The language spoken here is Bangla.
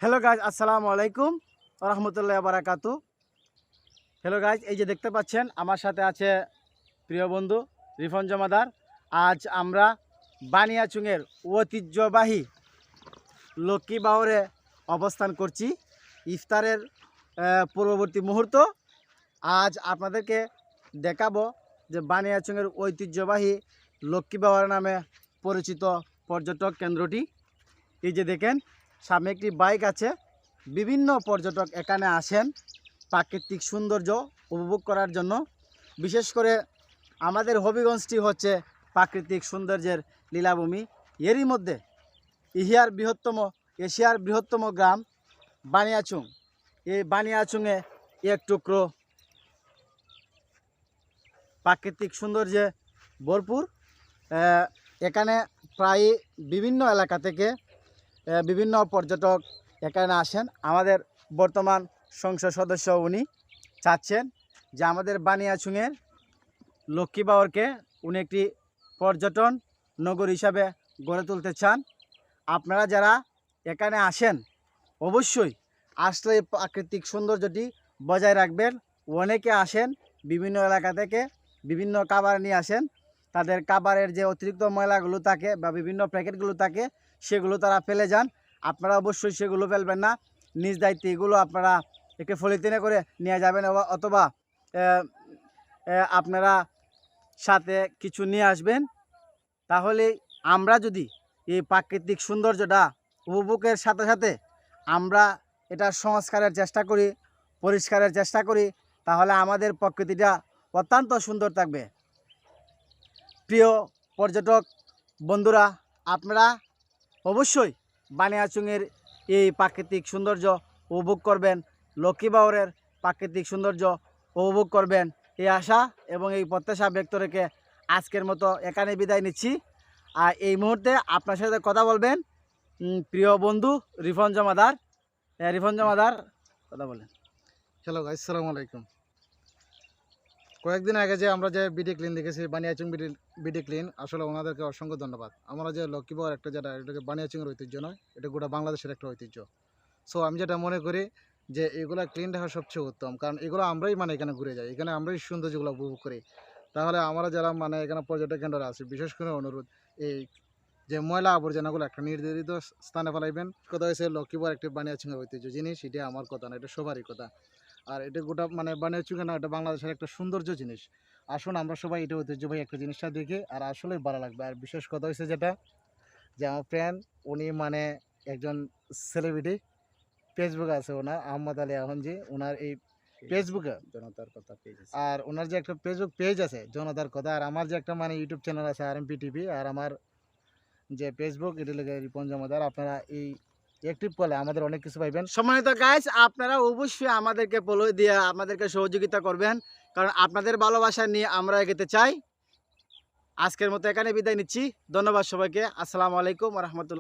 হ্যালো গাইজ, আসসালামু আলাইকুম রহমতুল্লাহ বারাকাতু। হ্যালো গাইজ, এই যে দেখতে পাচ্ছেন আমার সাথে আছে প্রিয় বন্ধু রিফন জমাদার। আজ আমরা বানিয়াচুংয়ের ঐতিহ্যবাহী লক্ষ্মী বাউরে অবস্থান করছি। ইফতারের পূর্ববর্তী মুহূর্ত। আজ আপনাদেরকে দেখাবো যে বানিয়াচুংয়ের ঐতিহ্যবাহী লক্ষ্মী বাউর নামে পরিচিত পর্যটক কেন্দ্রটি। এই যে দেখেন সামনে একটি বাইক আছে। বিভিন্ন পর্যটক এখানে আসেন প্রাকৃতিক সৌন্দর্য উপভোগ করার জন্য। বিশেষ করে আমাদের হবিগঞ্জটি হচ্ছে প্রাকৃতিক সৌন্দর্যের লীলাভূমি। এরই মধ্যে এশিয়ার বৃহত্তম গ্রাম বানিয়াচুং। এই বানিয়াচুংয়ে এক টুকরো প্রাকৃতিক সৌন্দর্যে ভরপুর। এখানে প্রায় বিভিন্ন এলাকা থেকে বিভিন্ন পর্যটক এখানে আসেন। আমাদের বর্তমান সংসদ সদস্য উনি চাচ্ছেন যে আমাদের বানিয়াচুংয়ের লক্ষ্মী বাউরকে উনি একটি পর্যটন নগর হিসাবে গড়ে তুলতে চান। আপনারা যারা এখানে আসেন অবশ্যই আসলে এই প্রাকৃতিক সৌন্দর্যটি বজায় রাখবেন। অনেকে আসেন বিভিন্ন এলাকা থেকে, বিভিন্ন খাবার নিয়ে আসেন। তাদের খাবারের যে অতিরিক্ত ময়লাগুলো থাকে বা বিভিন্ন প্যাকেটগুলো থাকে সেগুলো তারা ফেলে যান। আপনারা অবশ্যই সেগুলো ফেলবেন না। নিজ দায়িত্বে এগুলো আপনারা একটু পলিথিনে করে নিয়ে যাবেন, অথবা আপনারা সাথে কিছু নিয়ে আসবেন। তাহলে আমরা যদি এই প্রাকৃতিক সৌন্দর্যটা উপভোগের সাথে সাথে আমরা এটা সংস্কারের চেষ্টা করি, পরিষ্কারের চেষ্টা করি, তাহলে আমাদের প্রকৃতিটা অত্যন্ত সুন্দর থাকবে। প্রিয় পর্যটক বন্ধুরা, আপনারা অবশ্যই বানিয়াচুংয়ের এই প্রাকৃতিক সৌন্দর্য উপভোগ করবেন, লক্ষ্মী বাউরের প্রাকৃতিক সৌন্দর্য উপভোগ করবেন, এই আশা এবং এই প্রত্যাশা ব্যক্ত রেখে আজকের মতো এখানে বিদায় নিচ্ছি। আর এই মুহূর্তে আপনার সাথে কথা বলবেন প্রিয় বন্ধু রিফন জমাদার। রিফন জমাদার, কথা বলেন। হ্যালো গাইস, আসসালামু আলাইকুম। কয়েকদিন আগে যে আমরা যে বিডি ক্লিন দেখেছি, বানিয়াচুং বিডি ক্লিন, আসলে ওনাদেরকে অসংখ্য ধন্যবাদ। আমরা যে লক্ষ্মী বাউর একটা যেটা এটাকে বানিয়াচুংয়ের ঐতিহ্য নয়, এটা গোটা বাংলাদেশের একটা ঐতিহ্য। সো আমি যেটা মনে করি যে এগুলো ক্লিন রাখা সবচেয়ে উত্তম, কারণ এগুলো আমরাই এখানে ঘুরে যাই, এখানে আমরাই সৌন্দর্যগুলো উপভোগ করি। তাহলে আমরা যারা এখানে পর্যটক কেন্দ্রে আছি, বিশেষ করে অনুরোধ, এই যে ময়লা আবর্জনাগুলো একটা নির্ধারিত স্থানে ফেলাইবেন। কথা হয়েছে লক্ষ্মী বাউর একটি বানিয়াচুংয়ের ঐতিহ্য জিনিস, এটা আমার কথা না, এটা সবারই কথা। আর এটা গোটা বানিয়াচুং না, এটা বাংলাদেশের একটা সৌন্দর্য জিনিস। আসুন আমরা সবাই এটা ঐতিহ্যবাহী একটা জিনিসটা দেখে, আর আসলেই ভালো লাগবে। আর বিশেষ কথা হয়েছে যেটা, যে আমার ফ্রেন্ড উনি একজন সেলিব্রিটি, ফেসবুকে আছে ওনার, আহমদ আলী আহনজি, ওনার এই ফেসবুকে জনতার কথা পেজ, আর ওনার যে একটা ফেসবুক পেজ আছে জনতার কথা, আর আমার যে একটা ইউটিউব চ্যানেল আছে RMP টিভি, আর আমার যে ফেসবুক, এটা লেগে রিপন জমাদার। আপনারা এই অ্যাক্টিভ করলে আমাদের অনেক কিছু পাইবেন। সম্মানিত গাইস, আপনারা অবশ্যই আমাদেরকে ফলো দিয়ে আমাদেরকে সহযোগিতা করবেন, কারণ আপনাদের ভালোবাসা নিয়ে আমরা এগোতে চাই। আজকের মতো এখানে বিদায় নিচ্ছি। ধন্যবাদ সবাইকে। আসসালামু আলাইকুম রহমতুল্লাহ।